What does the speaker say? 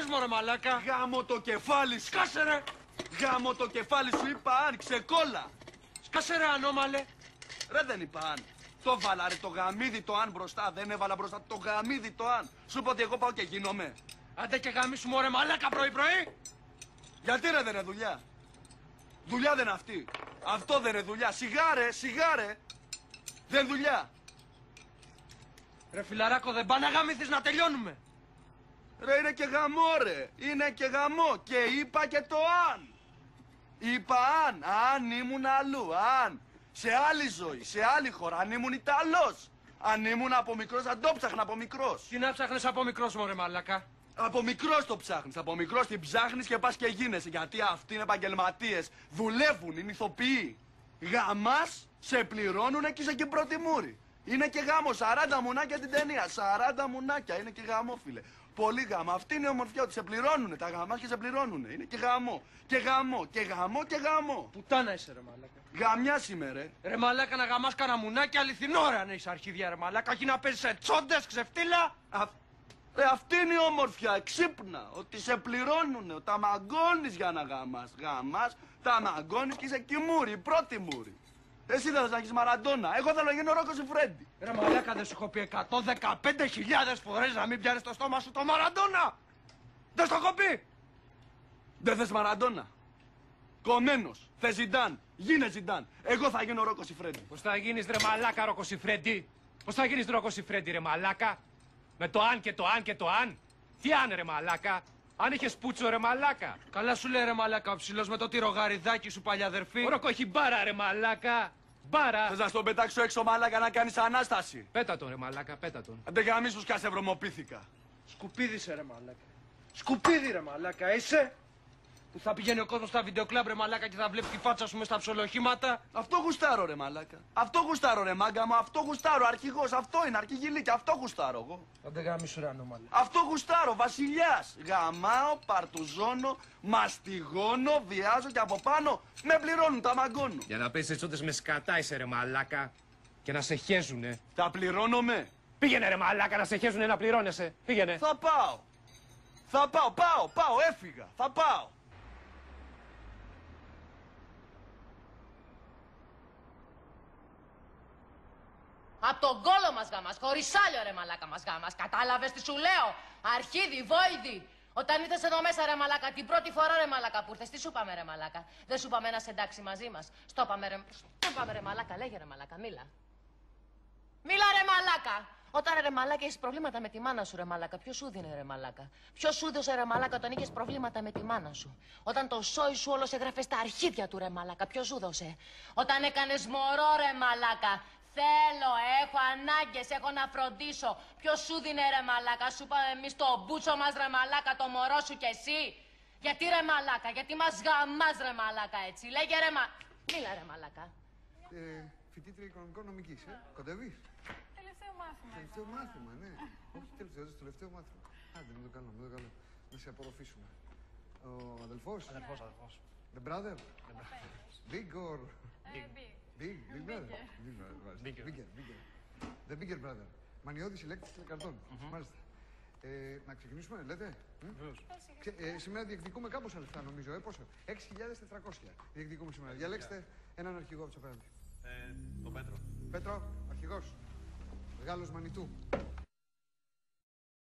μωρέ μαλάκα. Γάμο το κεφάλι σου. Σκάσε ρε. Γάμο το κεφάλι σου, είπα αν, ξεκόλα. Σκάσε ρε ανώμαλε. Ρε δεν είπα αν. Το βάλα ρε το γαμίδι το αν μπροστά. Δεν έβαλα μπροστά το γαμίδι το αν. Σου είπα ότι εγώ πάω και γίνομαι. Άντε και γαμίσου μωρέ μαλάκα πρωί-πρωί. Γιατί ρε δεν είναι δουλειά. Δουλειά δεν είναι αυτή. Αυτό δεν είναι δουλειά. Σιγάρε, σιγάρε. Δεν δουλειά. Ρε φιλαράκο δεν πά να γαμηθείς να τελειώνουμε. Ρε είναι και γαμό ρε. Είναι και γαμό. Και είπα και το αν. Είπα αν ήμουν αλλού. Αν. Σε άλλη ζωή, σε άλλη χώρα. Αν ήμουν Ιταλός. Αν ήμουν από μικρός θα το ψάχνα από μικρός. Τι να ψάχνεις από μικρός μωρέ μαλάκα. Από μικρός το ψάχνεις. Από μικρός την ψάχνεις και πας και γίνεσαι. Γιατί αυτοί είναι επαγγελματίες. Δουλεύουν, είναι ηθοποιοί. Γαμάς, σε πληρώνουνε και είσαι και πρώτη μούρη. Είναι και γάμο, 40 μουνάκια την ταινία. 40 μουνάκια, είναι και γαμό, φίλε. Πολύ γάμο. Αυτή είναι η ομορφιά, ότι σε πληρώνουνε τα γαμάς και σε πληρώνουνε. Είναι και γαμό. Και γαμό, και γαμό, και γαμό. Πουτάνα είσαι ρε μαλάκα. Γαμιάς είμαι ρε. Ρε μαλάκα να γαμάς κανένα μουνάκι αληθινό ρε αν έχεις αρχίδια ρε μαλάκα. Όχι να παίζεις σε τσόντες, ξεφτύλα. Ρε αυτή είναι η ομορφιά, ξύπνα. Ότι σε πληρώνουνε, τα μαγκώνεις για να γαμάς. Γαμάς, τα μαγκώνεις και είσαι κοιμούρη, πρώτη μούρη. Εσύ δεν θες να έχεις Μαραντόνα, εγώ θέλω να γίνω Ρόκο Σιφρέντι. Ρε μαλάκα δεν σου έχω πει 115.000 φορές να μην πιάνεις το στόμα σου το Μαραντόνα. Δεν σου έχω πει. Δεν θες Μαραντόνα. Κομμένος, θες Ζιντάν, γίνε Ζιντάν. Εγώ θα γίνω Ρόκο Σιφρέντι. Πώς θα γίνεις ρε μαλάκα Ρόκο Σιφρέντι. Πώς θα γίνεις Ρόκο Σιφρέντι ρε μαλάκα. Με το αν και το αν και το αν. Τι αν ρε μαλάκα. Αν είχες πούτσο ρε μαλάκα. Καλά σου λέει ρε μαλάκα ο ψηλός με το τυρογαριδάκι σου παλιαδερφή. Ο Ρόκο έχει μπάρα ρε μαλάκα. Μπάρα. Θες να στον πετάξω έξω μάλακα να κάνεις Ανάσταση. Πέτα τον ρε μαλάκα, πέτα τον. Αντε γαμίσου κι άσε βρωμοπήθηκα. Σκουπίδι είσαι ρε μαλάκα. Σκουπίδι ρε μαλάκα είσαι. Που θα πηγαίνει ο κόσμος στα βιντεοκλάμπ ρε μαλάκα και θα βλέπει τη φάτσα σου μες στα ψολοχήματα. Αυτό γουστάρω ρε μαλάκα. Αυτό γουστάρω ρε μάγκα μου, αυτό γουστάρω. Αρχηγός, αυτό είναι, αρχηγηλίκια, αυτό γουστάρω εγώ. Άντε γάμισου ρε ανώμαλε. Αυτό γουστάρω, βασιλιάς. Γαμάω, παρτουζώνω, μαστιγώνω, βιάζω και από πάνω με πληρώνουν, τα μαγκώνω. Για να παίζεις τσόντες με σκατά είσαι ρε μαλάκα. Και να σε χέζουνε. Τα πληρώνομαι. Πήγαινε ρε μαλάκα να σε χέζουνε να πληρώνεσαι. Πήγαινε. Θα πάω. Θα πάω, έφυγα. Θα πάω. Απ' τον κόλο μας γάμας, χωρίς άλλο ρε μαλάκα μας γάμας. Κατάλαβες τι σου λέω. Αρχίδι, βόηδι. Όταν ήρθες εδώ μέσα ρε μαλάκα, την πρώτη φορά ρε μαλάκα που ήρθες, τι σου είπαμε ρε μαλάκα. Δεν σου είπαμε να σε εντάξει μαζί μας. Στο είπαμε ρε μαλάκα, λέγε ρε μαλάκα, μίλα. Μίλα ρε μαλάκα. Όταν ρε μαλάκα έχεις προβλήματα με τη μάνα σου ρε μαλάκα, ποιος σου δίνει ρε μαλάκα. Ποιος σου έδωσε ρε μαλάκα όταν είχες προβλήματα με τη μάνα σου. Όταν το σόι σου όλο έγραφε στα αρχίδια του ρε μαλάκα, ποιος σου δώσε. Όταν έκανες μωρό ρε μαλάκα. Θέλω, έχω ανάγκες, έχω να φροντίσω. Ποιος σου δίνε ρε μαλάκα, σου είπαμε εμείς το μπούτσο μας ρε μαλάκα, το μωρό σου κι εσύ. Γιατί ρε μαλάκα, γιατί μας γαμάς ρε μαλάκα έτσι. Λέγε ρε Μίλα ρε μαλάκα. Φοιτήτρια οικονομικών νομικής, κοντεύεις. Τελευταίο μάθημα. Τελευταίο μάθημα, ναι. Όχι τελευταίο, τελευταίο μάθημα. Άντε, με το καλό, με το καλό. Να σε απορροφήσουμε. Ο αδελφός. Αδελφός. The brother. Big or... Big. Big brother. Bigger. The bigger brother. Μανιώδης συλλέκτης τηλεκαρτών. Μάλιστα. Να ξεκινήσουμε, λέτε. Σήμερα διεκδικούμε κάμποσα λεφτά, νομίζω. Πόσο? 6.400 διεκδικούμε σήμερα. Διαλέξτε έναν αρχηγό από τους απέναντι. Τον Πέτρο. Πέτρο, αρχηγός. Μεγάλος Μανιτού.